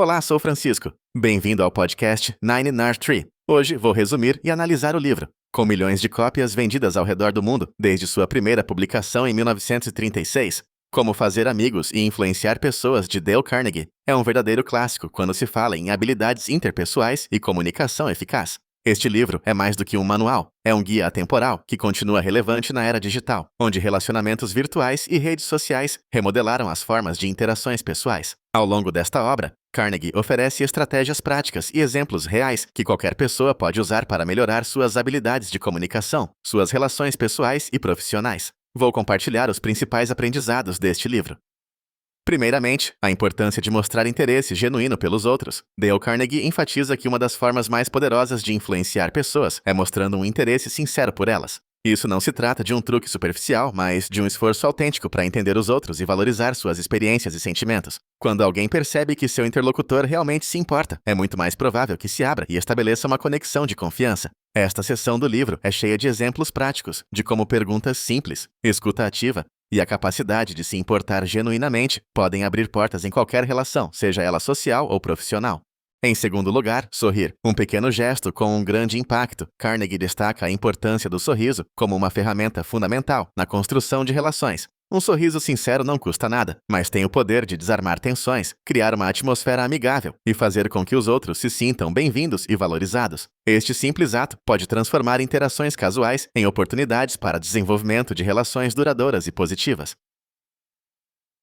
Olá, sou Francisco. Bem-vindo ao podcast Nine Nard Tree. Hoje vou resumir e analisar o livro. Com milhões de cópias vendidas ao redor do mundo desde sua primeira publicação em 1936, Como Fazer Amigos e Influenciar Pessoas, de Dale Carnegie, é um verdadeiro clássico quando se fala em habilidades interpessoais e comunicação eficaz. Este livro é mais do que um manual, é um guia atemporal que continua relevante na era digital, onde relacionamentos virtuais e redes sociais remodelaram as formas de interações pessoais. Ao longo desta obra, Carnegie oferece estratégias práticas e exemplos reais que qualquer pessoa pode usar para melhorar suas habilidades de comunicação, suas relações pessoais e profissionais. Vou compartilhar os principais aprendizados deste livro. Primeiramente, a importância de mostrar interesse genuíno pelos outros. Dale Carnegie enfatiza que uma das formas mais poderosas de influenciar pessoas é mostrando um interesse sincero por elas. Isso não se trata de um truque superficial, mas de um esforço autêntico para entender os outros e valorizar suas experiências e sentimentos. Quando alguém percebe que seu interlocutor realmente se importa, é muito mais provável que se abra e estabeleça uma conexão de confiança. Esta seção do livro é cheia de exemplos práticos de como perguntas simples, escuta ativa e a capacidade de se importar genuinamente podem abrir portas em qualquer relação, seja ela social ou profissional. Em segundo lugar, sorrir. Um pequeno gesto com um grande impacto. Carnegie destaca a importância do sorriso como uma ferramenta fundamental na construção de relações. Um sorriso sincero não custa nada, mas tem o poder de desarmar tensões, criar uma atmosfera amigável e fazer com que os outros se sintam bem-vindos e valorizados. Este simples ato pode transformar interações casuais em oportunidades para desenvolvimento de relações duradouras e positivas.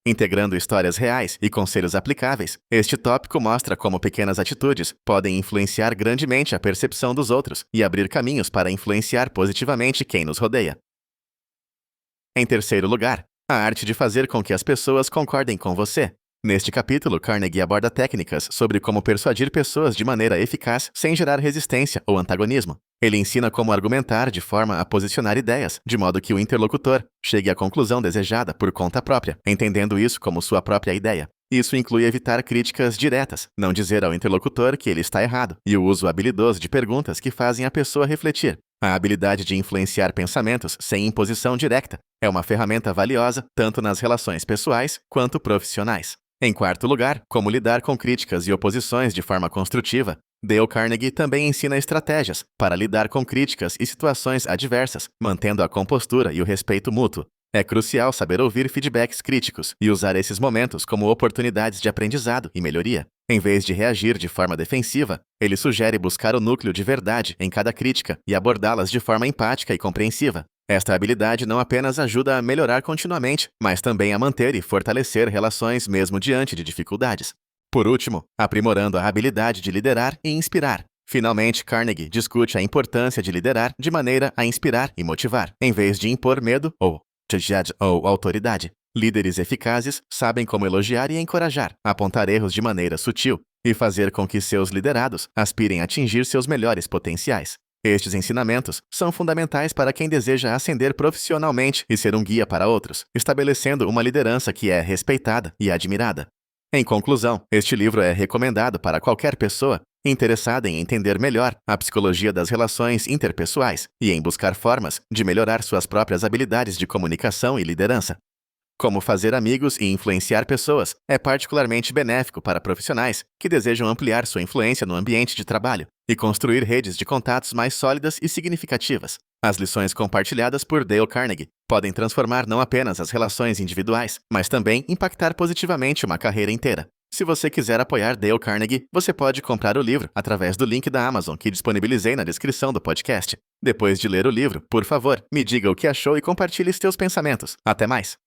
Integrando histórias reais e conselhos aplicáveis, este tópico mostra como pequenas atitudes podem influenciar grandemente a percepção dos outros e abrir caminhos para influenciar positivamente quem nos rodeia. Em terceiro lugar, a arte de fazer com que as pessoas concordem com você. Neste capítulo, Carnegie aborda técnicas sobre como persuadir pessoas de maneira eficaz sem gerar resistência ou antagonismo. Ele ensina como argumentar de forma a posicionar ideias, de modo que o interlocutor chegue à conclusão desejada por conta própria, entendendo isso como sua própria ideia. Isso inclui evitar críticas diretas, não dizer ao interlocutor que ele está errado, e o uso habilidoso de perguntas que fazem a pessoa refletir. A habilidade de influenciar pensamentos sem imposição direta é uma ferramenta valiosa tanto nas relações pessoais quanto profissionais. Em quarto lugar, como lidar com críticas e oposições de forma construtiva. Dale Carnegie também ensina estratégias para lidar com críticas e situações adversas, mantendo a compostura e o respeito mútuo. É crucial saber ouvir feedbacks críticos e usar esses momentos como oportunidades de aprendizado e melhoria. Em vez de reagir de forma defensiva, ele sugere buscar o núcleo de verdade em cada crítica e abordá-las de forma empática e compreensiva. Esta habilidade não apenas ajuda a melhorar continuamente, mas também a manter e fortalecer relações mesmo diante de dificuldades. Por último, aprimorando a habilidade de liderar e inspirar. Finalmente, Carnegie discute a importância de liderar de maneira a inspirar e motivar, em vez de impor medo ou autoridade. Líderes eficazes sabem como elogiar e encorajar, apontar erros de maneira sutil e fazer com que seus liderados aspirem a atingir seus melhores potenciais. Estes ensinamentos são fundamentais para quem deseja ascender profissionalmente e ser um guia para outros, estabelecendo uma liderança que é respeitada e admirada. Em conclusão, este livro é recomendado para qualquer pessoa interessada em entender melhor a psicologia das relações interpessoais e em buscar formas de melhorar suas próprias habilidades de comunicação e liderança. Como Fazer Amigos e Influenciar Pessoas é particularmente benéfico para profissionais que desejam ampliar sua influência no ambiente de trabalho e construir redes de contatos mais sólidas e significativas. As lições compartilhadas por Dale Carnegie podem transformar não apenas as relações individuais, mas também impactar positivamente uma carreira inteira. Se você quiser apoiar Dale Carnegie, você pode comprar o livro através do link da Amazon que disponibilizei na descrição do podcast. Depois de ler o livro, por favor, me diga o que achou e compartilhe seus pensamentos. Até mais!